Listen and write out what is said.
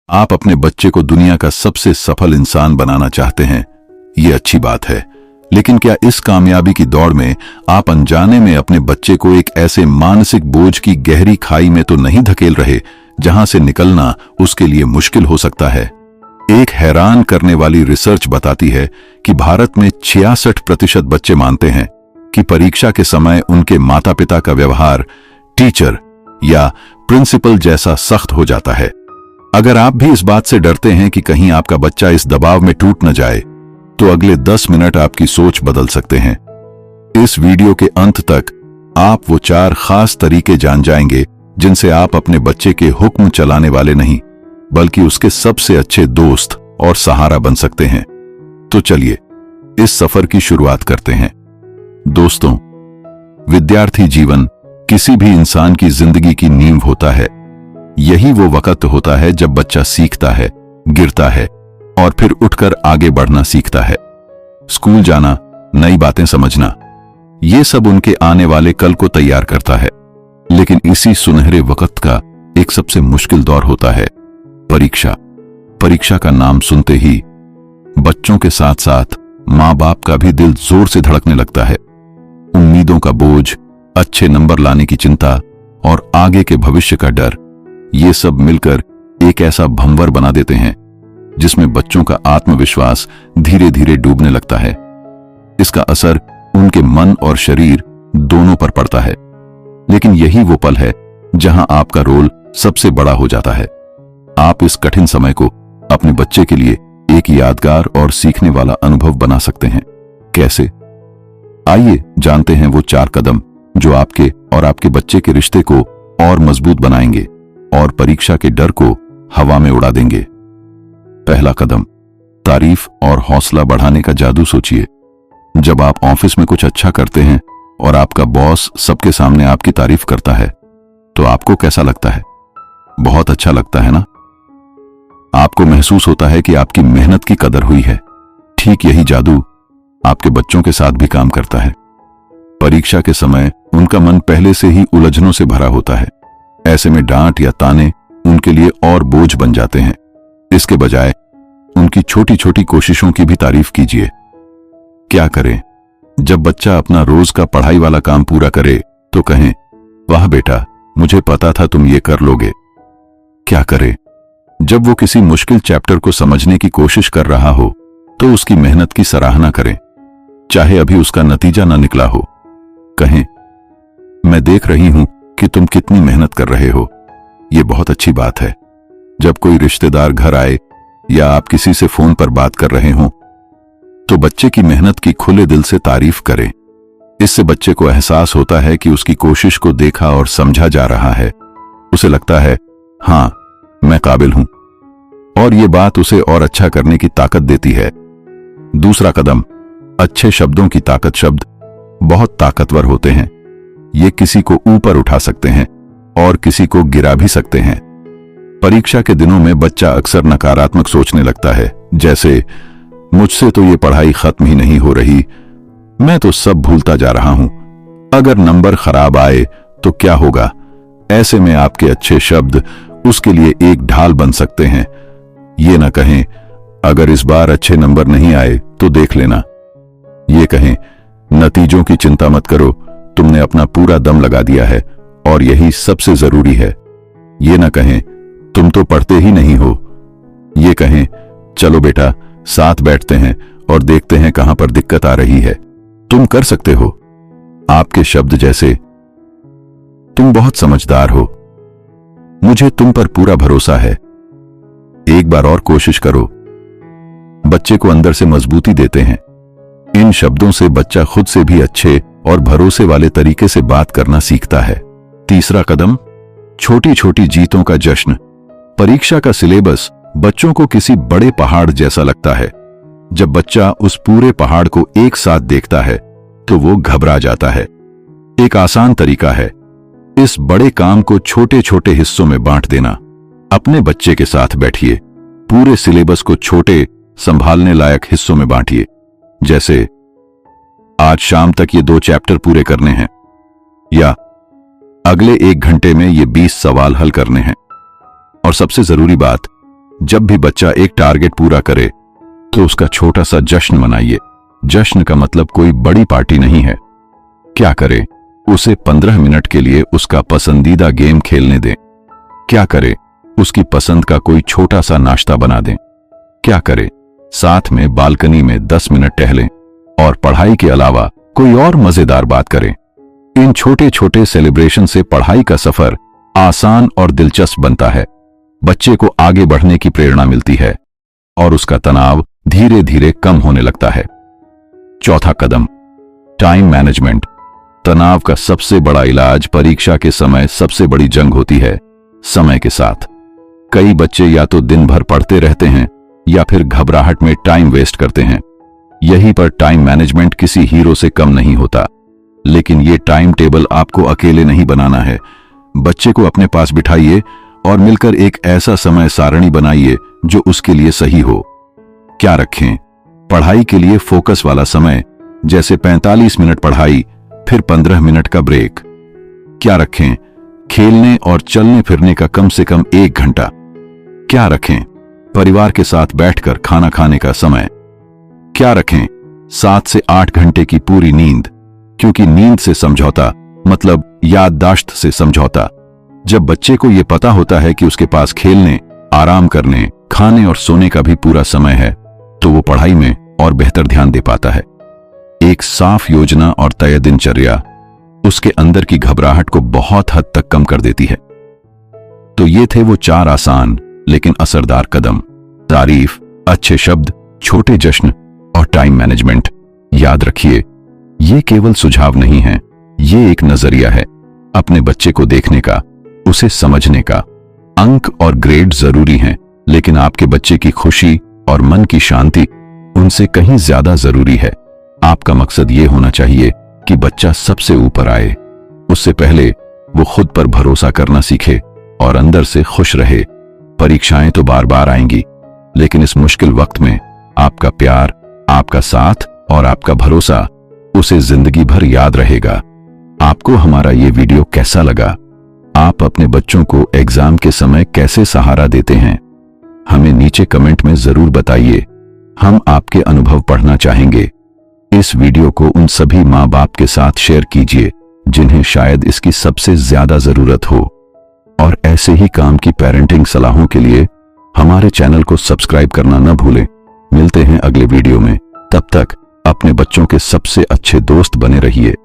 आप अपने बच्चे को दुनिया का सबसे सफल इंसान बनाना चाहते हैं। ये अच्छी बात है, लेकिन क्या इस कामयाबी की दौड़ में आप अनजाने में अपने बच्चे को एक ऐसे मानसिक बोझ की गहरी खाई में तो नहीं धकेल रहे जहां से निकलना उसके लिए मुश्किल हो सकता है? एक हैरान करने वाली रिसर्च बताती है कि भारत में 66% बच्चे मानते हैं कि परीक्षा के समय उनके माता पिता का व्यवहार टीचर या प्रिंसिपल जैसा सख्त हो जाता है। अगर आप भी इस बात से डरते हैं कि कहीं आपका बच्चा इस दबाव में टूट न जाए, तो अगले 10 मिनट आपकी सोच बदल सकते हैं। इस वीडियो के अंत तक आप वो 4 खास तरीके जान जाएंगे जिनसे आप अपने बच्चे के हुक्म चलाने वाले नहीं, बल्कि उसके सबसे अच्छे दोस्त और सहारा बन सकते हैं। तो चलिए इस सफर की शुरुआत करते हैं। दोस्तों, विद्यार्थी जीवन किसी भी इंसान की जिंदगी की नींव होता है। यही वो वक्त होता है जब बच्चा सीखता है, गिरता है और फिर उठकर आगे बढ़ना सीखता है। स्कूल जाना, नई बातें समझना, ये सब उनके आने वाले कल को तैयार करता है। लेकिन इसी सुनहरे वक्त का एक सबसे मुश्किल दौर होता है परीक्षा। परीक्षा का नाम सुनते ही बच्चों के साथ साथ मां बाप का भी दिल जोर से धड़कने लगता है। उम्मीदों का बोझ, अच्छे नंबर लाने की चिंता और आगे के भविष्य का डर, ये सब मिलकर एक ऐसा भंवर बना देते हैं जिसमें बच्चों का आत्मविश्वास धीरे धीरे डूबने लगता है। इसका असर उनके मन और शरीर दोनों पर पड़ता है। लेकिन यही वो पल है जहां आपका रोल सबसे बड़ा हो जाता है। आप इस कठिन समय को अपने बच्चे के लिए एक यादगार और सीखने वाला अनुभव बना सकते हैं। कैसे? आइए जानते हैं वो 4 कदम जो आपके और आपके बच्चे के रिश्ते को और मजबूत बनाएंगे और परीक्षा के डर को हवा में उड़ा देंगे। पहला कदम, तारीफ और हौसला बढ़ाने का जादू सोचिए। जब आप ऑफिस में कुछ अच्छा करते हैं और आपका बॉस सबके सामने आपकी तारीफ करता है, तो आपको कैसा लगता है? बहुत अच्छा लगता है ना? आपको महसूस होता है कि आपकी मेहनत की कदर हुई है। ठीक यही जादू आपके बच्चों के साथ भी काम करता है। परीक्षा के समय उनका मन पहले से ही उलझनों से भरा होता है। ऐसे में डांट या ताने उनके लिए और बोझ बन जाते हैं। इसके बजाय उनकी छोटी छोटी कोशिशों की भी तारीफ कीजिए। क्या करें? जब बच्चा अपना रोज का पढ़ाई वाला काम पूरा करे तो कहें, वाह बेटा, मुझे पता था तुम ये कर लोगे। क्या करें? जब वो किसी मुश्किल चैप्टर को समझने की कोशिश कर रहा हो तो उसकी मेहनत की सराहना करें, चाहे अभी उसका नतीजा न निकला हो। कहें, मैं देख रही हूं कि तुम कितनी मेहनत कर रहे हो, ये बहुत अच्छी बात है। जब कोई रिश्तेदार घर आए या आप किसी से फोन पर बात कर रहे हों, तो बच्चे की मेहनत की खुले दिल से तारीफ करें। इससे बच्चे को एहसास होता है कि उसकी कोशिश को देखा और समझा जा रहा है। उसे लगता है, हां, मैं काबिल हूं, और ये बात उसे और अच्छा करने की ताकत देती है। दूसरा कदम, अच्छे शब्दों की ताकत। शब्द बहुत ताकतवर होते हैं। ये किसी को ऊपर उठा सकते हैं और किसी को गिरा भी सकते हैं। परीक्षा के दिनों में बच्चा अक्सर नकारात्मक सोचने लगता है, जैसे मुझसे तो ये पढ़ाई खत्म ही नहीं हो रही, मैं तो सब भूलता जा रहा हूं, अगर नंबर खराब आए तो क्या होगा। ऐसे में आपके अच्छे शब्द उसके लिए एक ढाल बन सकते हैं। ये ना कहें, अगर इस बार अच्छे नंबर नहीं आए तो देख लेना। ये कहें, नतीजों की चिंता मत करो, तुमने अपना पूरा दम लगा दिया है और यही सबसे जरूरी है। ये ना कहें, तुम तो पढ़ते ही नहीं हो। ये कहें, चलो बेटा, साथ बैठते हैं और देखते हैं कहां पर दिक्कत आ रही है, तुम कर सकते हो। आपके शब्द जैसे, तुम बहुत समझदार हो, मुझे तुम पर पूरा भरोसा है, एक बार और कोशिश करो, बच्चे को अंदर से मजबूती देते हैं। इन शब्दों से बच्चा खुद से भी अच्छे और भरोसे वाले तरीके से बात करना सीखता है। तीसरा कदम, छोटी छोटी जीतों का जश्न। परीक्षा का सिलेबस बच्चों को किसी बड़े पहाड़ जैसा लगता है। जब बच्चा उस पूरे पहाड़ को एक साथ देखता है तो वो घबरा जाता है। एक आसान तरीका है, इस बड़े काम को छोटे छोटे हिस्सों में बांट देना। अपने बच्चे के साथ बैठिए, पूरे सिलेबस को छोटे, संभालने लायक हिस्सों में बांटिए। जैसे, आज शाम तक ये 2 चैप्टर पूरे करने हैं, या अगले 1 घंटे में ये 20 सवाल हल करने हैं। और सबसे जरूरी बात, जब भी बच्चा एक टारगेट पूरा करे तो उसका छोटा सा जश्न मनाइए। जश्न का मतलब कोई बड़ी पार्टी नहीं है। क्या करे? उसे 15 मिनट के लिए उसका पसंदीदा गेम खेलने दें। क्या करे? उसकी पसंद का कोई छोटा सा नाश्ता बना दें। क्या करे? साथ में बालकनी में 10 मिनट टहलें और पढ़ाई के अलावा कोई और मजेदार बात करें। इन छोटे छोटे सेलिब्रेशन से पढ़ाई का सफर आसान और दिलचस्प बनता है। बच्चे को आगे बढ़ने की प्रेरणा मिलती है और उसका तनाव धीरे धीरे कम होने लगता है। चौथा कदम, टाइम मैनेजमेंट। तनाव का सबसे बड़ा इलाज परीक्षा के समय सबसे बड़ी जंग होती है समय के साथ। कई बच्चे या तो दिन भर पढ़ते रहते हैं या फिर घबराहट में टाइम वेस्ट करते हैं। यहीं पर टाइम मैनेजमेंट किसी हीरो से कम नहीं होता। लेकिन ये टाइम टेबल आपको अकेले नहीं बनाना है। बच्चे को अपने पास बिठाइए और मिलकर एक ऐसा समय सारणी बनाइए जो उसके लिए सही हो। क्या रखें? पढ़ाई के लिए फोकस वाला समय, जैसे 45 मिनट पढ़ाई फिर 15 मिनट का ब्रेक। क्या रखें? खेलने और चलने फिरने का कम से कम 1 घंटा। क्या रखें? परिवार के साथ बैठकर खाना खाने का समय। क्या रखें? 7 से 8 घंटे की पूरी नींद, क्योंकि नींद से समझौता मतलब याददाश्त से समझौता। जब बच्चे को यह पता होता है कि उसके पास खेलने, आराम करने, खाने और सोने का भी पूरा समय है, तो वो पढ़ाई में और बेहतर ध्यान दे पाता है। एक साफ योजना और तय दिनचर्या उसके अंदर की घबराहट को बहुत हद तक कम कर देती है। तो ये थे वो 4 आसान लेकिन असरदार कदम। तारीफ, अच्छे शब्द, छोटे जश्न और टाइम मैनेजमेंट। याद रखिए, ये केवल सुझाव नहीं है, ये एक नजरिया है अपने बच्चे को देखने का, उसे समझने का। अंक और ग्रेड जरूरी हैं, लेकिन आपके बच्चे की खुशी और मन की शांति उनसे कहीं ज्यादा जरूरी है। आपका मकसद ये होना चाहिए कि बच्चा सबसे ऊपर आए। उससे पहले वो खुद पर भरोसा करना सीखे और अंदर से खुश रहे। परीक्षाएं तो बार बार आएंगी, लेकिन इस मुश्किल वक्त में आपका प्यार, आपका साथ और आपका भरोसा उसे जिंदगी भर याद रहेगा। आपको हमारा ये वीडियो कैसा लगा? आप अपने बच्चों को एग्जाम के समय कैसे सहारा देते हैं? हमें नीचे कमेंट में जरूर बताइए। हम आपके अनुभव पढ़ना चाहेंगे। इस वीडियो को उन सभी माँ बाप के साथ शेयर कीजिए जिन्हें शायद इसकी सबसे ज्यादा जरूरत हो। और ऐसे ही काम की पेरेंटिंग सलाहों के लिए हमारे चैनल को सब्सक्राइब करना न भूलें। मिलते हैं अगले वीडियो में। तब तक अपने बच्चों के सबसे अच्छे दोस्त बने रहिए।